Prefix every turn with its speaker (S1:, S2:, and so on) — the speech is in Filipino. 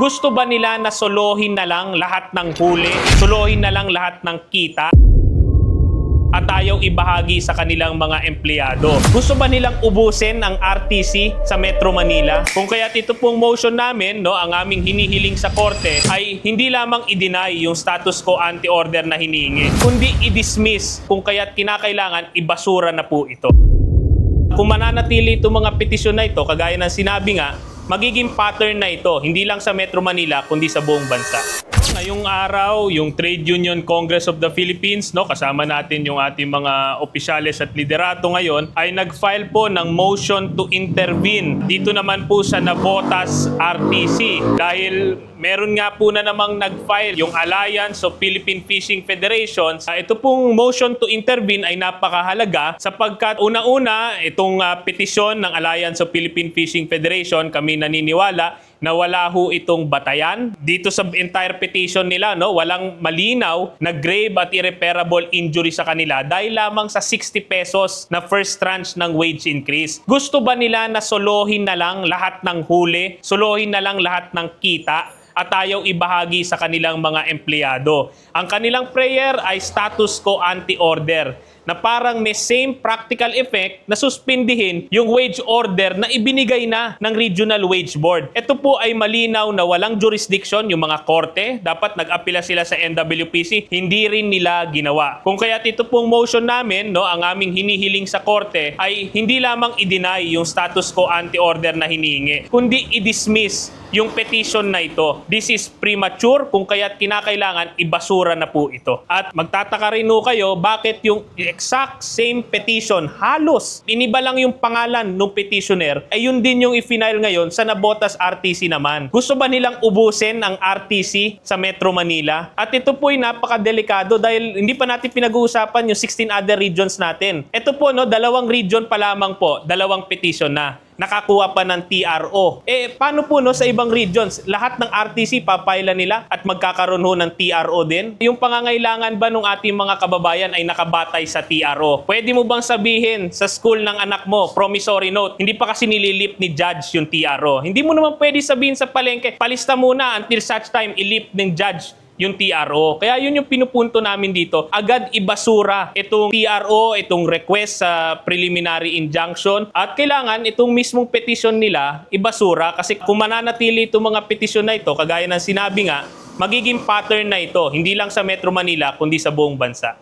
S1: Gusto ba nila na solohin na lang lahat ng huli? Solohin na lang lahat ng kita? At ayaw ibahagi sa kanilang mga empleyado. Gusto ba nilang ubusin ang RTC sa Metro Manila? Kung kaya't ito pong motion namin, ang aming hinihiling sa korte ay hindi lamang i-deny yung status quo anti-order na hinihingi, kundi i-dismiss kung kaya't kinakailangan ibasura na po ito. Kung mananatili itong mga petisyon na ito, kagaya ng sinabi nga, magiging pattern na ito, hindi lang sa Metro Manila, kundi sa buong bansa. Ngayong araw, yung Trade Union Congress of the Philippines, kasama natin yung ating mga opisyales at liderato ngayon, ay nag-file po ng motion to intervene dito naman po sa Navotas RTC. Dahil meron nga po na namang nag-file yung Alliance of Philippine Fishing Federations. Ito pong motion to intervene ay napakahalaga sapagkat una-una, itong petisyon ng Alliance of Philippine Fishing Federation, kami naniniwala na wala ho itong batayan. Dito sa entire petition nila, walang malinaw na grave at irreparable injury sa kanila dahil lamang sa 60 pesos na first tranche ng wage increase. Gusto ba nila na solohin na lang lahat ng huli, solohin na lang lahat ng kita, at ayaw ibahagi sa kanilang mga empleyado? Ang kanilang prayer ay status quo anti-order, na parang may same practical effect na suspindihin yung wage order na ibinigay na ng Regional Wage Board. Ito po ay malinaw na walang jurisdiction yung mga korte. Dapat nag-apela sila sa NWPC. Hindi rin nila ginawa. Kung kaya't ito pong motion namin, ang aming hinihiling sa korte ay hindi lamang i-deny yung status quo anti-order na hinihingi, kundi i-dismiss yung petition na ito. This is premature, kung kaya't kinakailangan ibasura na po ito. At magtataka rin kayo bakit yung exact same petition, halos iniba lang yung pangalan ng petitioner, ay yun din yung i-final ngayon sa Navotas RTC naman. Gusto ba nilang ubusin ang RTC sa Metro Manila? At ito po ay napakadelikado dahil hindi pa natin pinag-uusapan yung 16 other regions natin. Ito po, dalawang region pa lamang po, dalawang petition na nakakuha pa ng TRO. Paano po sa ibang regions? Lahat ng RTC papailan nila at magkakaroon ng TRO din? Yung pangangailangan ba ng ating mga kababayan ay nakabatay sa TRO? Pwede mo bang sabihin sa school ng anak mo, promissory note, hindi pa kasi nililip ni judge yung TRO? Hindi mo naman pwede sabihin sa palengke, palista muna until such time ilip ng judge yung TRO. Kaya yun yung pinupunto namin dito. Agad ibasura itong TRO, itong request sa preliminary injunction, at kailangan itong mismong petition nila ibasura kasi kung mananatili itong mga petition na ito, kagaya ng sinabi nga, magiging pattern na ito, hindi lang sa Metro Manila, kundi sa buong bansa.